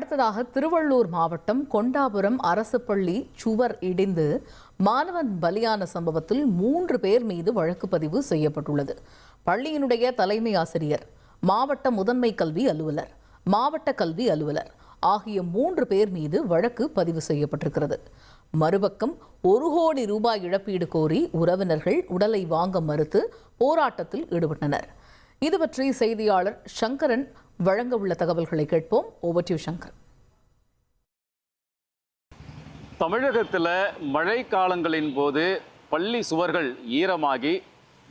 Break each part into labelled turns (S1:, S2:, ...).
S1: அடுத்ததாக திருவள்ளூர் மாவட்டம் கொண்டாபுரம் அரசு பள்ளி சுவர் இடிந்து மாணவன் பலியான சம்பவத்தில் 3 பேர் மீது வழக்கு பதிவு செய்யப்பட்டுள்ளது. பள்ளியினுடைய தலைமை ஆசிரியர், மாவட்ட முதன்மை கல்வி அலுவலர், மாவட்ட கல்வி அலுவலர் ஆகிய 3 பேர் மீது வழக்கு பதிவு செய்யப்பட்டிருக்கிறது. மறுபக்கம் 1 கோடி ரூபாய் இழப்பீடு கோரி உறவினர்கள் உடலை வாங்க மறுத்து போராட்டத்தில் ஈடுபட்டனர். இது பற்றி செய்தியாளர் சங்கரன் வழங்க உள்ள தகவல்களை கேட்போம். Over to Shankar.
S2: தமிழகத்தில் மழை காலங்களின் போது பள்ளி சுவர்கள் ஈரமாகி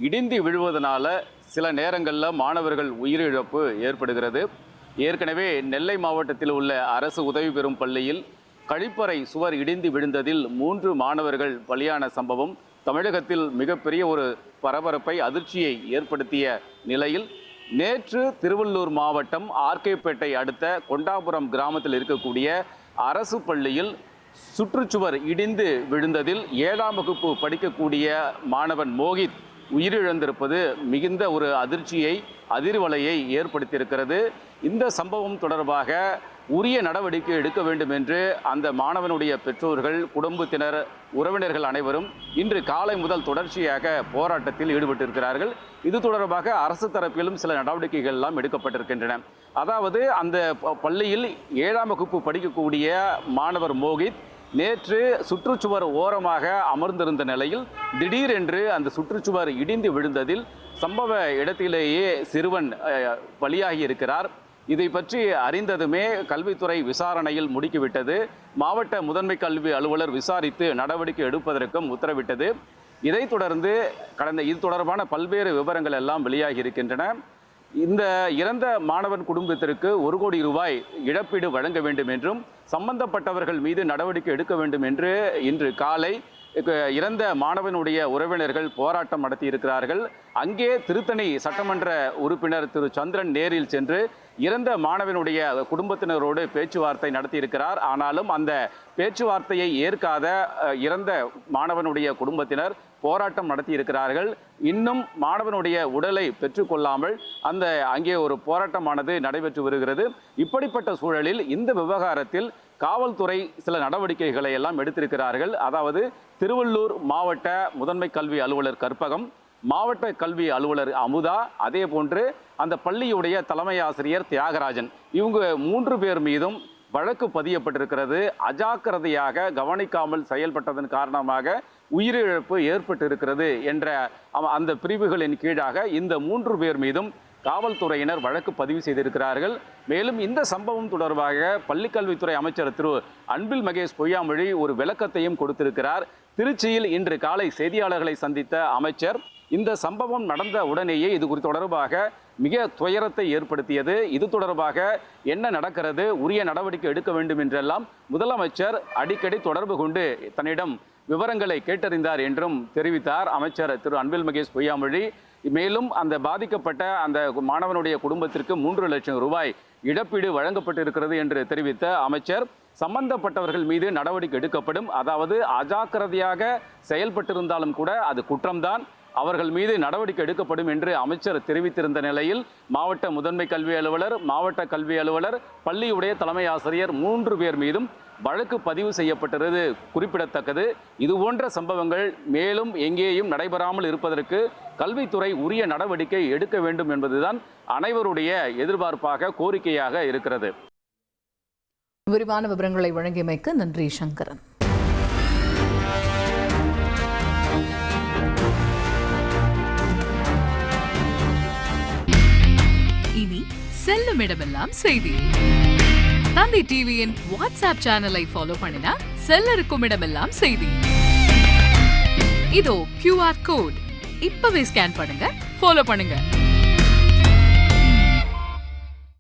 S2: இடிந்து விழுவதனால சில நேரங்களில் மாணவர்கள் உயிரிழப்பு ஏற்படுகிறது. ஏற்கனவே நெல்லை மாவட்டத்தில் உள்ள அரசு உதவி பெறும் பள்ளியில் கழிப்பறை சுவர் இடிந்து விழுந்ததில் 3 மாணவர்கள் பலியான சம்பவம் தமிழகத்தில் மிகப்பெரிய ஒரு பரபரப்பை, அதிர்ச்சியை ஏற்படுத்திய நிலையில் நேற்று திருவள்ளூர் மாவட்டம் ஆர்கேபேட்டை அடுத்த கொண்டாபுரம் கிராமத்தில் இருக்கக்கூடிய அரசு பள்ளியில் சுற்றுச்சுவர் இடிந்து விழுந்ததில் 7ஆம் வகுப்பு படிக்கக்கூடிய மாணவன் மோகித் உயிரிழந்திருப்பது மிகுந்த ஒரு அதிர்ச்சியை, அதிர்வலையை ஏற்படுத்தியிருக்கிறது. இந்த சம்பவம் தொடர்பாக உரிய நடவடிக்கை எடுக்க வேண்டும் என்று அந்த மாணவனுடைய பெற்றோர்கள், குடும்பத்தினர், உறவினர்கள் அனைவரும் இன்று காலை முதல் தொடர்ச்சியாக போராட்டத்தில் ஈடுபட்டிருக்கிறார்கள். இது தொடர்பாக அரசு தரப்பிலும் சில நடவடிக்கைகள் எல்லாம் எடுக்கப்பட்டிருக்கின்றன. அதாவது அந்த பள்ளியில் 7ஆம் வகுப்பு படிக்கக்கூடிய மாணவர் மோகித் நேற்று சுற்றுச்சுவர் ஓரமாக அமர்ந்திருந்த நிலையில் திடீரென்று அந்த சுற்றுச்சுவர் இடிந்து விழுந்ததில் சம்பவ இடத்திலேயே சிறுவன் பலியாகி இருக்கிறார். இதை பற்றி அறிந்ததுமே கல்வித்துறை விசாரணையில் முடுக்கிவிட்டது. மாவட்ட முதன்மை கல்வி அலுவலர் விசாரித்து நடவடிக்கை எடுப்பதற்கும் உத்தரவிட்டது. இதைத் தொடர்ந்து இது தொடர்பான பல்வேறு விவரங்கள் எல்லாம் வெளியாகி இருக்கின்றன. இந்த இறந்த மாணவன் குடும்பத்திற்கு 1 கோடி ரூபாய் இழப்பீடு வழங்க வேண்டும் என்றும் சம்பந்தப்பட்டவர்கள் மீது நடவடிக்கை எடுக்க வேண்டும் என்று இன்று காலை இறந்த மாணவனுடைய உறவினர்கள் போராட்டம் நடத்தியிருக்கிறார்கள். அங்கே திருத்தணி சட்டமன்ற உறுப்பினர் திரு சந்திரன் நேரில் சென்று இறந்த மாணவனுடைய குடும்பத்தினரோடு பேச்சுவார்த்தை நடத்தியிருக்கிறார். ஆனாலும் அந்த பேச்சுவார்த்தையை ஏற்காத இறந்த மாணவனுடைய குடும்பத்தினர் போராட்டம் நடத்தியிருக்கிறார்கள். இன்னும் மாணவனுடைய உடலை பெற்றுக்கொள்ளாமல் அங்கே ஒரு போராட்டமானது நடைபெற்று வருகிறது. இப்படிப்பட்ட சூழலில் இந்த விவகாரத்தில் காவல்துறை சில நடவடிக்கைகளை எல்லாம் எடுத்திருக்கிறார்கள். அதாவது திருவள்ளூர் மாவட்ட முதன்மை கல்வி அலுவலர் கற்பகம், மாவட்ட கல்வி அலுவலர் அமுதா, அதே போன்று அந்த பள்ளியுடைய தலைமை ஆசிரியர் தியாகராஜன், இவங்க 3 பேர் மீதும் வழக்கு பதியப்பட்டிருக்கிறது. அஜாக்கிரதையாக கவனிக்காமல் செயல்பட்டதன் காரணமாக உயிரிழப்பு ஏற்பட்டிருக்கிறது என்ற அந்த பிரிவுகளின் கீழாக இந்த 3 பேர் மீதும் காவல்துறையினர் வழக்கு பதிவு செய்திருக்கிறார்கள். மேலும் இந்த சம்பவம் தொடர்பாக பள்ளிக்கல்வித்துறை அமைச்சர் திரு அன்பில் மகேஷ் பொய்யாமொழி ஒரு விளக்கத்தையும் கொடுத்திருக்கிறார். திருச்சியில் இன்று காலை செய்தியாளர்களை சந்தித்த அமைச்சர் இந்த சம்பவம் நடந்த உடனேயே இது தொடர்பாக மிக துயரத்தை ஏற்படுத்தியது. இது தொடர்பாக என்ன நடக்கிறது, உரிய நடவடிக்கை எடுக்க வேண்டும் என்றெல்லாம் முதலமைச்சர் அடிக்கடி தொடர்பு கொண்டு தன்னிடம் விவரங்களை கேட்டறிந்தார் என்றும் தெரிவித்தார் அமைச்சர் திரு அன்பில் மகேஷ் பொய்யாமொழி. மேலும் அந்த பாதிக்கப்பட்ட அந்த மாணவனுடைய குடும்பத்திற்கு 3 லட்சம் ரூபாய் இழப்பீடு வழங்கப்பட்டிருக்கிறது என்று தெரிவித்த அமைச்சர் சம்பந்தப்பட்டவர்கள் மீது நடவடிக்கை எடுக்கப்படும், அதாவது அஜாக்கிரதையாக செயல்பட்டிருந்தாலும் கூட அது குற்றம்தான், அவர்கள் மீது நடவடிக்கை எடுக்கப்படும் என்று அமைச்சர் தெரிவித்திருந்த நிலையில் மாவட்ட முதன்மை கல்வி அலுவலர், மாவட்ட கல்வி அலுவலர், பள்ளியுடைய தலைமை ஆசிரியர் 3 பேர் மீதும் வழக்கு பதிவு செய்யப்பட்டிருப்பது குறிப்பிடத்தக்கது. இதுபோன்ற சம்பவங்கள் மேலும் எங்கேயும் நடைபெறாமல் இருப்பதற்கு கல்வித்துறை உரிய நடவடிக்கை எடுக்க வேண்டும் என்பதுதான் அனைவருடைய எதிர்பார்ப்பாக, கோரிக்கையாக இருக்கிறது.
S1: விரிவான விவரங்களை வழங்கியமைக்கு நன்றி சங்கரன்.
S3: இனி செல்லும் இடமெல்லாம் செய்தி. தந்தி டிவியின் வாட்ஸ்அப் சேனலை ஃபாலோ பண்ணினா செல்ல இருக்கும் இடமெல்லாம் செய்தி. இதோ QR கோட் இப்பவே ஸ்கேன் பண்ணுங்க, ஃபாலோ பண்ணுங்க.